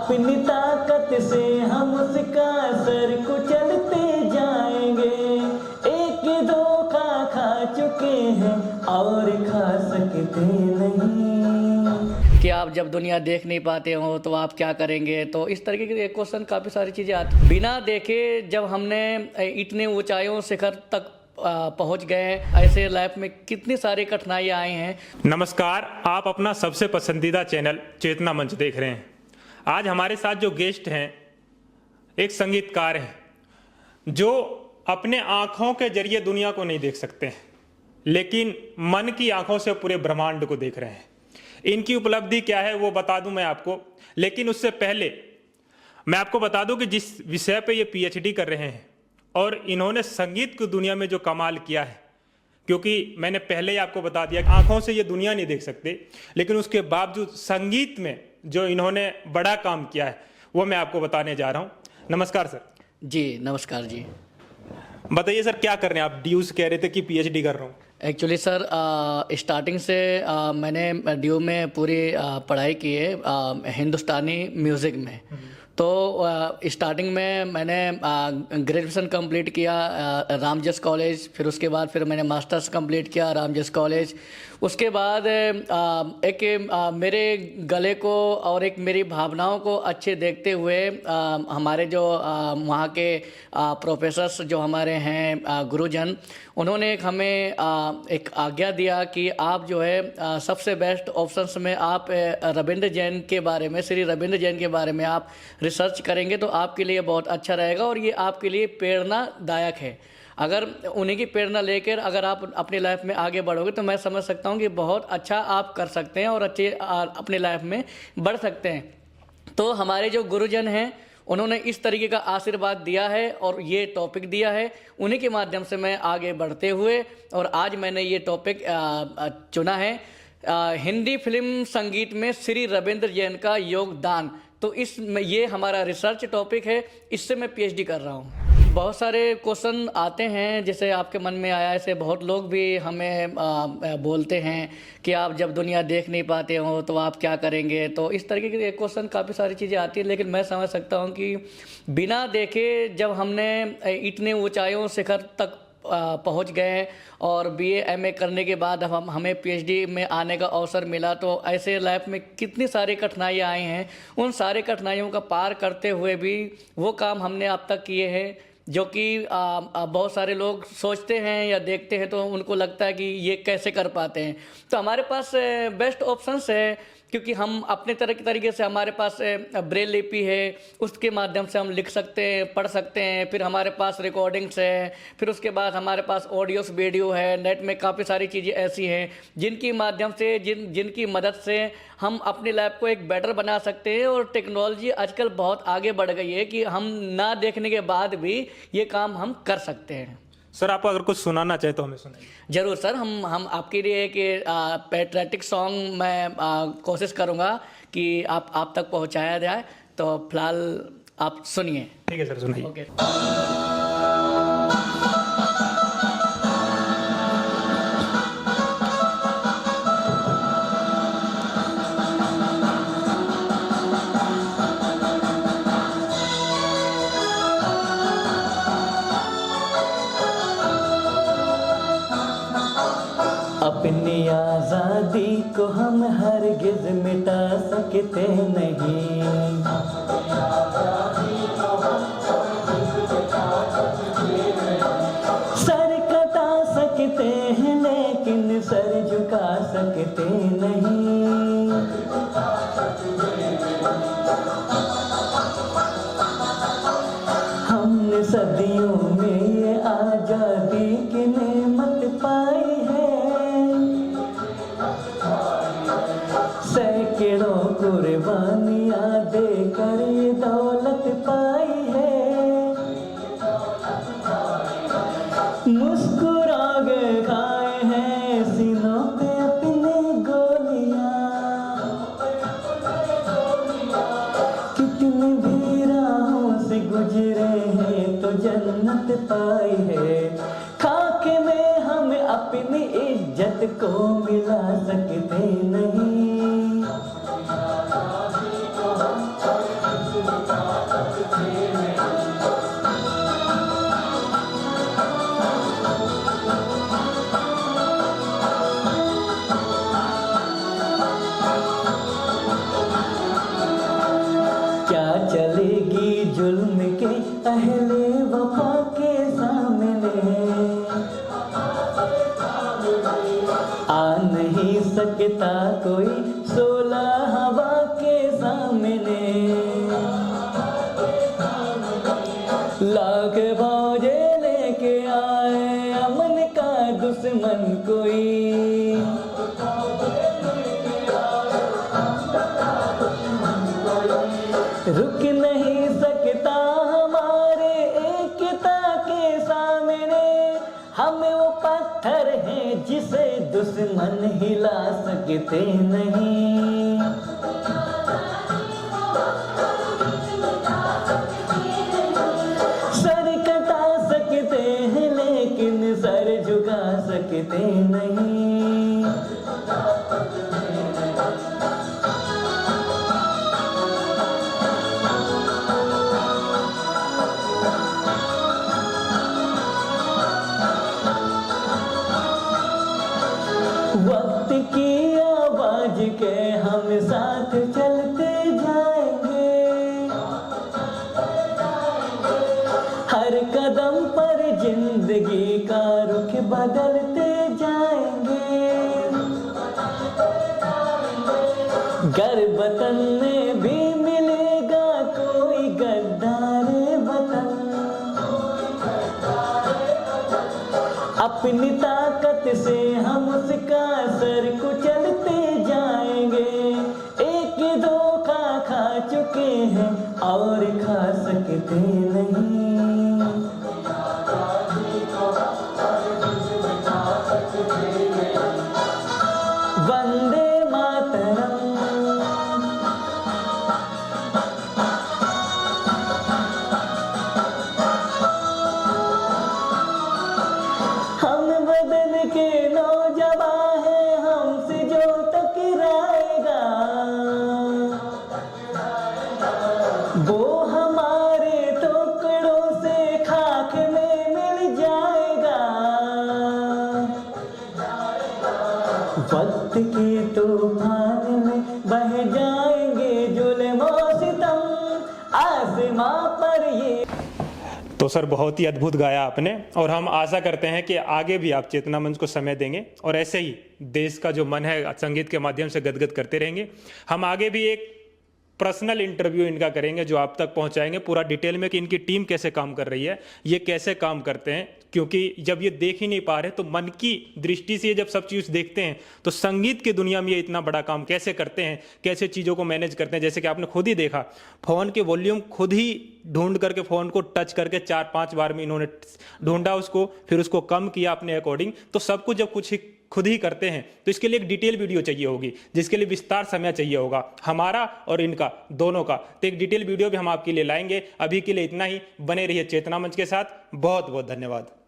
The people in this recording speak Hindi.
अपनी ताकत से हम उसका सर कुचलते जाएंगे। एक धोखा खा चुके हैं और खा सकते नहीं। कि आप जब दुनिया देख नहीं पाते हो तो आप क्या करेंगे। तो इस तरीके के क्वेश्चन काफ़ी सारी चीज़ें आती बिना देखे जब हमने इतने ऊंचाइयों शिखर तक पहुंच गए, ऐसे लाइफ में कितनी सारी कठिनाइयाँ आई हैं। नमस्कार, आप अपना सबसे पसंदीदा चैनल चेतना मंच देख रहे हैं। आज हमारे साथ जो गेस्ट हैं एक संगीतकार हैं जो अपने आँखों के जरिए दुनिया को नहीं देख सकते हैं, लेकिन मन की आँखों से पूरे ब्रह्मांड को देख रहे हैं। इनकी उपलब्धि क्या है वो बता दूं मैं आपको, लेकिन उससे पहले मैं आपको बता दूं कि जिस विषय पे ये पीएचडी कर रहे हैं और इन्होंने संगीत की दुनिया में जो कमाल किया है, क्योंकि मैंने पहले ही आपको बता दिया कि आंखों से ये दुनिया नहीं देख सकते, लेकिन उसके बावजूद संगीत में जो इन्होंने बड़ा काम किया है वो मैं आपको बताने जा रहा हूँ। नमस्कार सर। जी नमस्कार जी। बताइए सर, क्या कर रहे हैं आप? ड्यूज कह रहे थे कि पीएचडी कर रहा हूँ। एक्चुअली सर स्टार्टिंग से मैंने ड्यू में पूरी पढ़ाई की है हिंदुस्तानी म्यूज़िक में। तो स्टार्टिंग में मैंने ग्रेजुएशन कंप्लीट किया रामजस कॉलेज, फिर उसके बाद फिर मैंने मास्टर्स कंप्लीट किया रामजस कॉलेज। उसके बाद मेरे गले को और एक मेरी भावनाओं को अच्छे देखते हुए हमारे जो वहाँ के प्रोफेसर्स जो हमारे हैं गुरुजन, उन्होंने हमें एक आज्ञा दिया कि आप जो है सबसे बेस्ट ऑप्शंस में आप रविंद्र जैन के बारे में, श्री रविंद्र जैन के बारे में आप रिसर्च करेंगे तो आपके लिए बहुत अच्छा रहेगा और ये आपके लिए प्रेरणादायक है। अगर उन्हीं की प्रेरणा लेकर अगर आप अपनी लाइफ में आगे बढ़ोगे तो मैं समझ सकता हूँ कि बहुत अच्छा आप कर सकते हैं और अच्छे अपनी लाइफ में बढ़ सकते हैं। तो हमारे जो गुरुजन हैं उन्होंने इस तरीके का आशीर्वाद दिया है और ये टॉपिक दिया है, उन्हीं के माध्यम से मैं आगे बढ़ते हुए और आज मैंने ये टॉपिक चुना है, हिंदी फिल्म संगीत में श्री रविंद्र जैन का योगदान। तो ये हमारा रिसर्च टॉपिक है, इससे मैं पीएचडी कर रहा हूँ। बहुत सारे क्वेश्चन आते हैं, जैसे आपके मन में आया, ऐसे बहुत लोग भी हमें बोलते हैं कि आप जब दुनिया देख नहीं पाते हो तो आप क्या करेंगे। तो इस तरीके के क्वेश्चन काफ़ी सारी चीज़ें आती हैं, लेकिन मैं समझ सकता हूँ कि बिना देखे जब हमने इतने ऊंचाइयों शिखर तक पहुंच गए और बीए एमए करने के बाद हमें पीएचडी में आने का अवसर मिला, तो ऐसे लाइफ में कितनी सारी कठिनाइयाँ आई हैं। उन सारे कठिनाइयों का पार करते हुए भी वो काम हमने अब तक किए हैं जो कि बहुत सारे लोग सोचते हैं या देखते हैं तो उनको लगता है कि ये कैसे कर पाते हैं। तो हमारे पास बेस्ट ऑप्शंस है, क्योंकि हम अपने तरीके से हमारे पास ब्रेल लिपि है, उसके माध्यम से हम लिख सकते हैं, पढ़ सकते हैं। फिर हमारे पास रिकॉर्डिंग्स है, फिर उसके बाद हमारे पास ऑडियोस वीडियो है, नेट में काफ़ी सारी चीज़ें ऐसी हैं जिनकी माध्यम से जिनकी मदद से हम अपनी लाइफ को एक बेटर बना सकते हैं। और टेक्नोलॉजी आजकल बहुत आगे बढ़ गई है कि हम ना देखने के बाद भी ये काम हम कर सकते हैं। सर आप अगर कुछ सुनाना चाहे तो हमें सुनाइए। जरूर सर, हम आपके लिए एक पैट्रियोटिक सॉन्ग मैं कोशिश करूंगा कि आप तक पहुंचाया जाए। तो फिलहाल आप सुनिए। ठीक है सर, सुनिए। ओके। अपनी आजादी को हम हरगिज मिटा सकते नहीं। सर कटा सकते हैं लेकिन सर झुका सकते नहीं। हमने सदियों में ये आजादी की नेमत पाई है। सैकड़ों कुर्बानियां देकर ये दौलत पाई है। मुस्कुरा के खाए हैं सीनों पे अपने गोलियां। कितनी भी राहों से गुजरे हैं तो जन्नत पाई है। खाके में हम अपनी इज्जत को मिला सकते नहीं। जुल्म के अहले वफा के सामने आ नहीं सकता कोई सोला हवा के सामने। लाख फौजे लेके आए अमन का दुश्मन कोई, रुक नहीं सकता हमारे एकता के सामने। हम वो पत्थर हैं जिसे दुश्मन हिला सकते नहीं। सर कटा सकते हैं लेकिन सर झुका सकते नहीं। वक्त की आवाज के हम साथ चलते जाएंगे, हर कदम पर जिंदगी का रुख बदलते जाएंगे। गर वतन में भी मिलेगा कोई गद्दार वतन, अपनी ताकत से हम उसका सर कुचलते जाएंगे। एक धोखा खा चुके हैं और खा सकते नहीं। वंदे मातरम। हम बदन के नौजवान हैं, हमसे जो टकराएगा वो हमारे टुकड़ों से खाक में मिल जाएगा। वक्त के तूफान में बह जाएंगे जुल्म और सितम, आसमां पर ये। तो सर बहुत ही अद्भुत गाया आपने, और हम आशा करते हैं कि आगे भी आप चेतना मंच को समय देंगे और ऐसे ही देश का जो मन है संगीत के माध्यम से गदगद करते रहेंगे। हम आगे भी एक पर्सनल इंटरव्यू इनका करेंगे जो आप तक पहुंचाएंगे पूरा डिटेल में कि इनकी टीम कैसे काम कर रही है, ये कैसे काम करते हैं, क्योंकि जब ये देख ही नहीं पा रहे तो मन की दृष्टि से जब सब चीज़ देखते हैं तो संगीत की दुनिया में ये इतना बड़ा काम कैसे करते हैं, कैसे चीज़ों को मैनेज करते हैं। जैसे कि आपने खुद ही देखा, फ़ोन के वॉल्यूम खुद ही ढूंढ करके फ़ोन को टच करके 4-5 बार में इन्होंने ढूंढा उसको, फिर उसको कम किया अपने अकॉर्डिंग। तो सब कुछ जब कुछ खुद ही करते हैं तो इसके लिए एक डिटेल वीडियो चाहिए होगी, जिसके लिए विस्तार समय चाहिए होगा हमारा और इनका दोनों का। तो एक डिटेल वीडियो भी हम आपके लिए लाएंगे। अभी के लिए इतना ही, बने रहिए चेतना मंच के साथ। बहुत बहुत धन्यवाद।